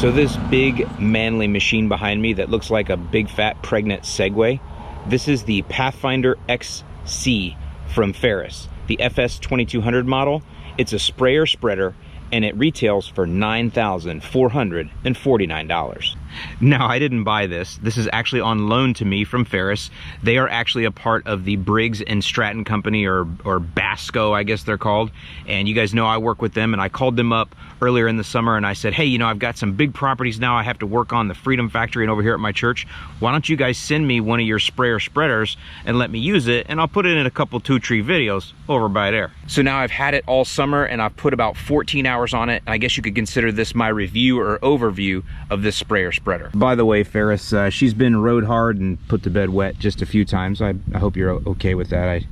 So this big manly machine behind me that looks like a big fat pregnant Segway, this is the Pathfinder XC from Ferris, the FS2200 model. It's a sprayer spreader and it retails for $9,449. Now, I didn't buy this. This is actually on loan to me from Ferris. They are actually a part of the Briggs and Stratton company, or Basco, I guess they're called. And you guys know I work with them, and I called them up earlier in the summer and I said, hey, you know, I've got some big properties now. I have to work on the Freedom Factory and over here at my church. Why don't you guys send me one of your sprayer spreaders and let me use it, and I'll put it in a couple 2-tree videos over by there. So now I've had it all summer and I've put about 14 hours on it. I guess you could consider this my review or overview of this sprayer spreader. By the way, Ferris, she's been rode hard and put to bed wet just a few times. I hope you're okay with that.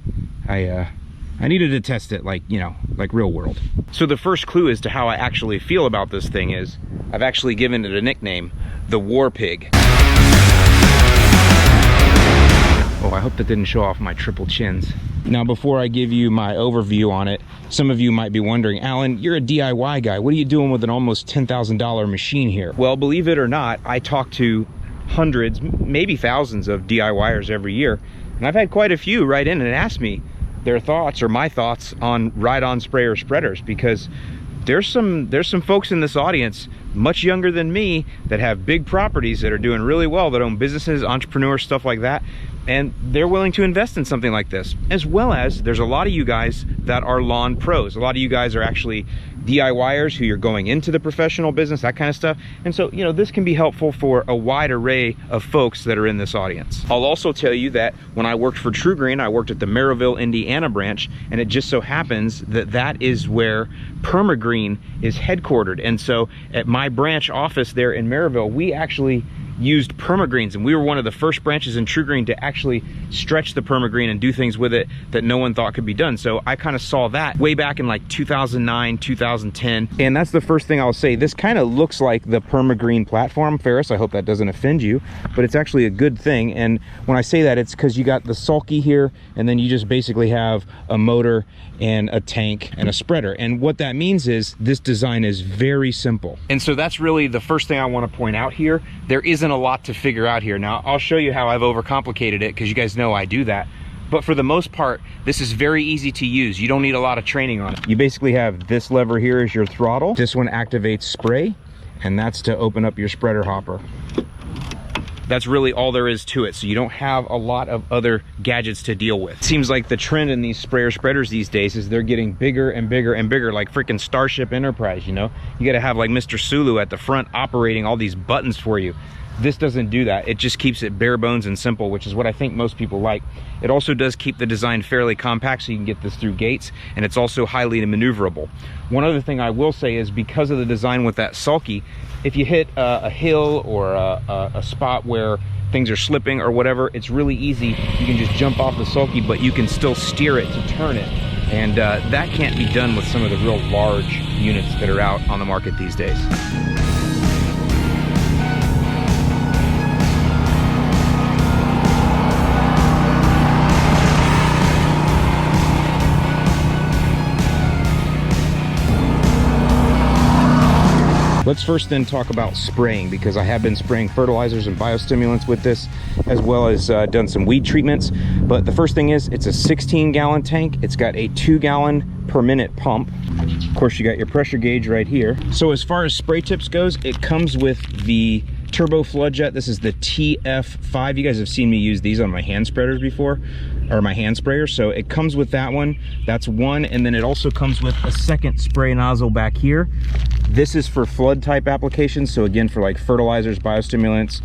I needed to test it, like, you know, like real world. So the first clue as to how I actually feel about this thing is I've actually given it a nickname, the War Pig. Oh, I hope that didn't show off my triple chins. Now, before I give you my overview on it, some of you might be wondering, Alan, you're a DIY guy. What are you doing with an almost $10,000 machine here? Well, believe it or not, I talk to hundreds, maybe thousands of DIYers every year. And I've had quite a few write in and ask me their thoughts or my thoughts on ride-on sprayer spreaders, because there's some folks in this audience much younger than me that have big properties that are doing really well, that own businesses, entrepreneurs, stuff like that, and they're willing to invest in something like this. As well as there's a lot of you guys that are lawn pros. A lot of you guys are actually DIYers who you're going into the professional business, that kind of stuff. And so, you know, this can be helpful for a wide array of folks that are in this audience. I'll also tell you that when I worked for True Green, I worked at the Merrillville, Indiana branch, and it just so happens that that is where Permagreen is headquartered. And so at my branch office there in Merrillville, we actually used permagreens, and we were one of the first branches in True Green to actually stretch the permagreen and do things with it that no one thought could be done. So I kind of saw that way back in like 2009, 2010. And that's the first thing I'll say. This kind of looks like the permagreen platform, Ferris. I hope that doesn't offend you, but it's actually a good thing. And when I say that, it's because you got the sulky here, and then you just basically have a motor and a tank and a spreader. And what that means is this design is very simple. And so that's really the first thing I want to point out here. There isn't a lot to figure out here. Now, I'll show you how I've overcomplicated it, because you guys know I do that. But for the most part, this is very easy to use. You don't need a lot of training on it. You basically have this lever here is your throttle. This one activates spray, and that's to open up your spreader hopper. That's really all there is to it. So you don't have a lot of other gadgets to deal with. It seems like the trend in these sprayer spreaders these days is they're getting bigger and bigger and bigger, like freaking Starship Enterprise, you know? You gotta have like Mr. Sulu at the front operating all these buttons for you. This doesn't do that. It just keeps it bare bones and simple, which is what I think most people like. It also does keep the design fairly compact, so you can get this through gates, and it's also highly maneuverable. One other thing I will say is, because of the design with that sulky, if you hit a hill or a spot where things are slipping or whatever, it's really easy. You can just jump off the sulky, but you can still steer it to turn it. And that can't be done with some of the real large units that are out on the market these days. Let's first then talk about spraying, because I have been spraying fertilizers and biostimulants with this, as well as done some weed treatments. But the first thing is, it's a 16-gallon tank. It's got a 2-gallon per minute pump. Of course, you got your pressure gauge right here. So as far as spray tips goes, it comes with the turbo flood jet. This is the TF5. You guys have seen me use these on my hand spreaders before, or my hand sprayer. So it comes with that one. That's one. And then it also comes with a second spray nozzle back here. This is for flood type applications. So again, for like fertilizers, biostimulants,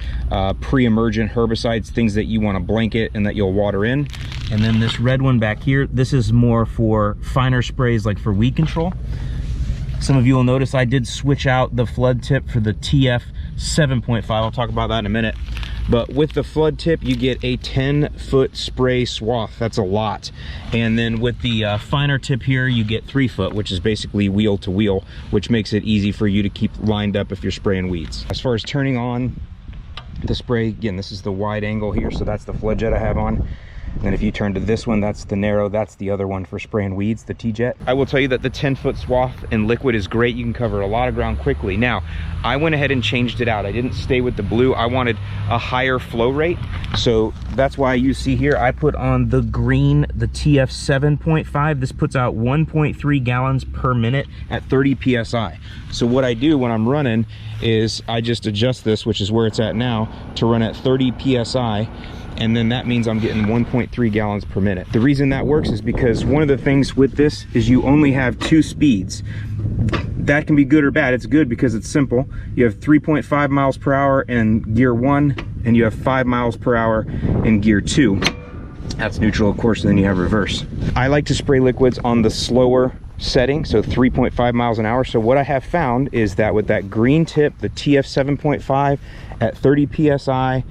pre-emergent herbicides, things that you want to blanket and that you'll water in. And then this red one back here, this is more for finer sprays, like for weed control. Some of you will notice I did switch out the flood tip for the TF 7.5. I'll talk about that in a minute. But with the flood tip, you get a 10-foot spray swath. That's a lot. And then with the finer tip here, you get 3 foot, which is basically wheel to wheel, which makes it easy for you to keep lined up if you're spraying weeds. As far as turning on the spray. Again, this is the wide angle here, so that's the flood jet I have on. And then if you turn to this one, that's the narrow, that's the other one for spraying weeds, the T-Jet. I will tell you that the 10-foot swath in liquid is great. You can cover a lot of ground quickly. Now, I went ahead and changed it out. I didn't stay with the blue. I wanted a higher flow rate. So that's why you see here, I put on the green, the TF 7.5. This puts out 1.3 gallons per minute at 30 PSI. So what I do when I'm running is I just adjust this, which is where it's at now, to run at 30 PSI. And then that means I'm getting 1.3 gallons per minute. The reason that works is because one of the things with this is you only have 2 speeds. That can be good or bad. It's good because it's simple. You have 3.5 miles per hour in gear 1, and you have 5 miles per hour in gear 2. That's neutral, of course, and then you have reverse. I like to spray liquids on the slower setting, so 3.5 miles an hour. So what I have found is that with that green tip, the TF 7.5 at 30 PSI,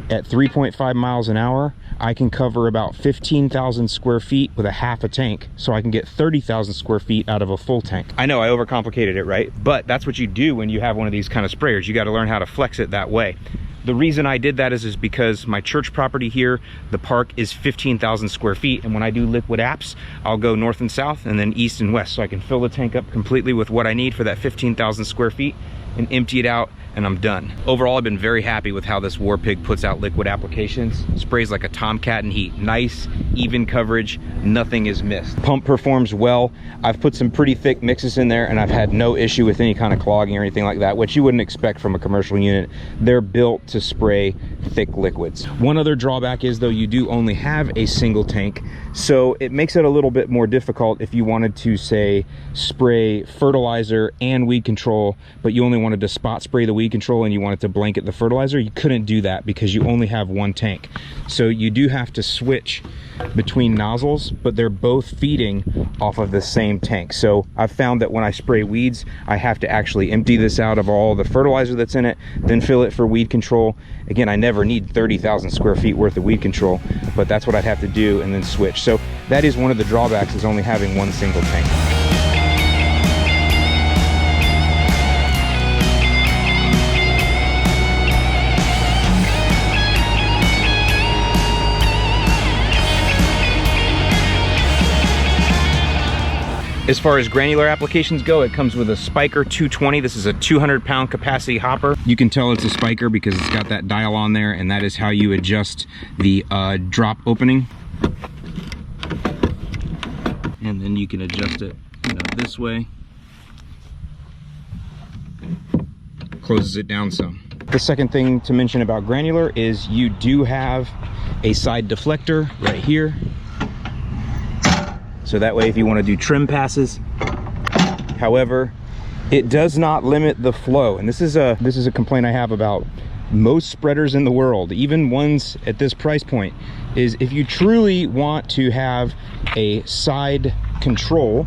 at 3.5 miles an hour, I can cover about 15,000 square feet with a half a tank, so I can get 30,000 square feet out of a full tank. I know I overcomplicated it, right? But that's what you do when you have one of these kind of sprayers. You got to learn how to flex it that way. The reason I did that is because my church property here, the park is 15,000 square feet, and when I do liquid apps, I'll go north and south and then east and west, so I can fill the tank up completely with what I need for that 15,000 square feet and empty it out, and I'm done. Overall, I've been very happy with how this War Pig puts out liquid applications. Sprays like a tomcat in heat. Nice, even coverage, nothing is missed. Pump performs well. I've put some pretty thick mixes in there, and I've had no issue with any kind of clogging or anything like that, which you wouldn't expect from a commercial unit. They're built to spray thick liquids. One other drawback is, though, you do only have a single tank, so it makes it a little bit more difficult if you wanted to, say, spray fertilizer and weed control, but you only wanted to spot spray the weed control and you wanted to blanket the fertilizer. You couldn't do that because you only have one tank. So you do have to switch between nozzles, but they're both feeding off of the same tank. So I've found that when I spray weeds, I have to actually empty this out of all the fertilizer that's in it, then fill it for weed control. Again, I never need 30,000 square feet worth of weed control, but that's what I'd have to do, and then switch. So that is one of the drawbacks, is only having one single tank. As far as granular applications go, it comes with a Spiker 220. This is a 200-pound capacity hopper. You can tell it's a Spiker because it's got that dial on there, and that is how you adjust the drop opening. And then you can adjust it, this way. Closes it down some. The second thing to mention about granular is you do have a side deflector right here. So that way if you want to do trim passes. However, it does not limit the flow. And this is a complaint I have about most spreaders in the world, even ones at this price point, is if you truly want to have a side control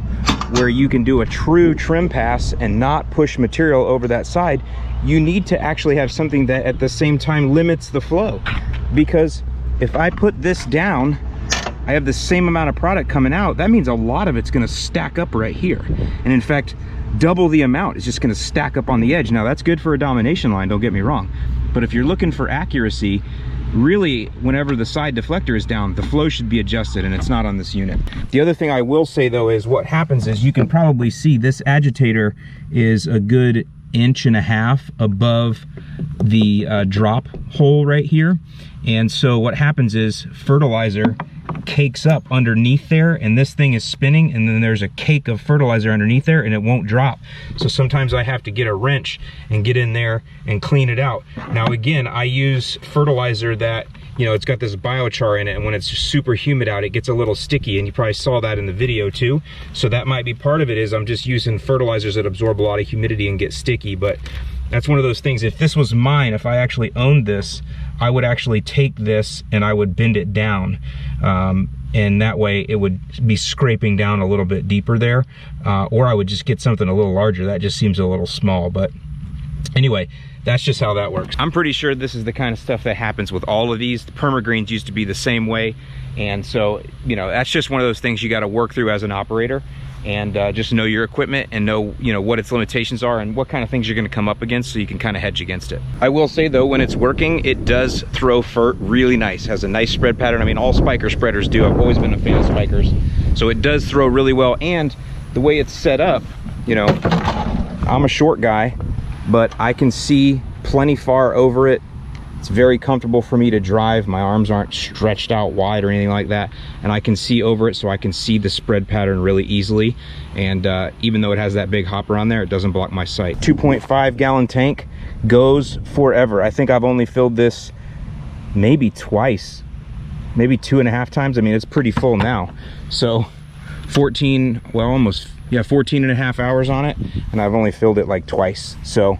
where you can do a true trim pass and not push material over that side, you need to actually have something that at the same time limits the flow. Because if I put this down, I have the same amount of product coming out. That means a lot of it's gonna stack up right here. And in fact, double the amount is just gonna stack up on the edge. Now that's good for a domination line, don't get me wrong. But if you're looking for accuracy, really, whenever the side deflector is down, the flow should be adjusted, and it's not on this unit. The other thing I will say though is what happens is, you can probably see this agitator is a good 1.5 inches above the drop hole right here. And so what happens is fertilizer cakes up underneath there, and this thing is spinning, and then there's a cake of fertilizer underneath there, and it won't drop. So sometimes I have to get a wrench and get in there and clean it out. Now again, I use fertilizer that, it's got this biochar in it, and when it's super humid out, it gets a little sticky, and you probably saw that in the video too. So that might be part of it, is I'm just using fertilizers that absorb a lot of humidity and get sticky. But that's one of those things, if this was mine, if I actually owned this, I would actually take this and I would bend it down, and that way it would be scraping down a little bit deeper there, or I would just get something a little larger. That just seems a little small, but anyway, that's just how that works. I'm pretty sure this is the kind of stuff that happens with all of these. The permagreens used to be the same way, and so that's just one of those things you got to work through as an operator. and just know your equipment and know, you know, what its limitations are and what kind of things you're going to come up against, so you can kind of hedge against it. I will say though, when it's working, it does throw fert really nice. Has a nice spread pattern. I mean, all spiker spreaders do. I've always been a fan of spikers, so it does throw really well. And the way it's set up, you know, I'm a short guy, but I can see plenty far over it. It's very comfortable for me to drive. My arms aren't stretched out wide or anything like that, and I can see over it, so I can see the spread pattern really easily. And even though it has that big hopper on there, it doesn't block my sight. 2.5 gallon tank, goes forever. I think I've only filled this maybe twice, maybe 2.5 times. I mean, it's pretty full now. So 14, well, almost, yeah, 14.5 hours on it, and I've only filled it like twice. So,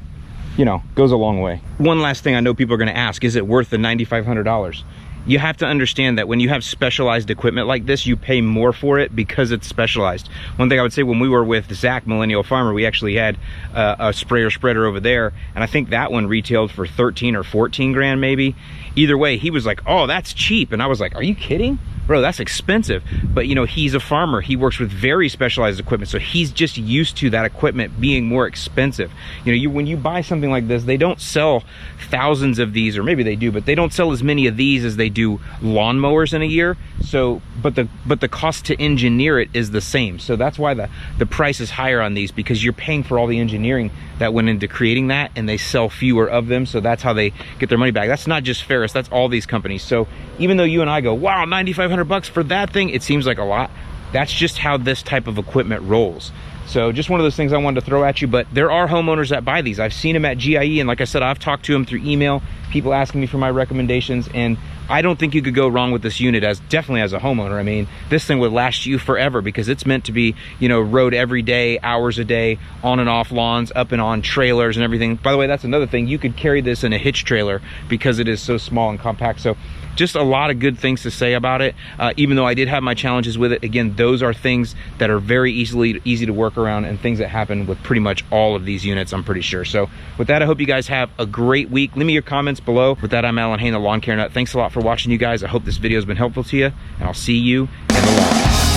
you know, goes a long way. One last thing I know people are gonna ask, is it worth the $9,500? You have to understand that when you have specialized equipment like this, you pay more for it because it's specialized. One thing I would say, when we were with Zach, Millennial Farmer, we actually had a sprayer spreader over there, and I think that one retailed for 13 or 14 grand maybe. Either way, he was like, oh, that's cheap. And I was like, are you kidding? Bro, that's expensive. But you know, he's a farmer. He works with very specialized equipment, so he's just used to that equipment being more expensive. You know, when you buy something like this, they don't sell thousands of these, or maybe they do, but they don't sell as many of these as they do lawnmowers in a year. So, but the cost to engineer it is the same. So that's why the price is higher on these, because you're paying for all the engineering that went into creating that, and they sell fewer of them. So that's how they get their money back. That's not just Ferris, that's all these companies. So even though you and I go, wow, $9,500 for that thing, it seems like a lot. That's just how this type of equipment rolls. So just one of those things I wanted to throw at you. But there are homeowners that buy these. I've seen them at GIE, and like I said, I've talked to them through email, people asking me for my recommendations, and I don't think you could go wrong with this unit, definitely as a homeowner. I mean, this thing would last you forever, because it's meant to be, you know, rode every day, hours a day, on and off lawns, up and on trailers and everything. By the way, that's another thing. You could carry this in a hitch trailer because it is so small and compact. So just a lot of good things to say about it. Even though I did have my challenges with it, again, those are things that are very easy to work around, and things that happen with pretty much all of these units, I'm pretty sure. So with that, I hope you guys have a great week. Leave me your comments below. With that, I'm Alan Hain, the Lawn Care Nut. Thanks a lot for watching, you guys. I hope this video has been helpful to you, and I'll see you in the lawn.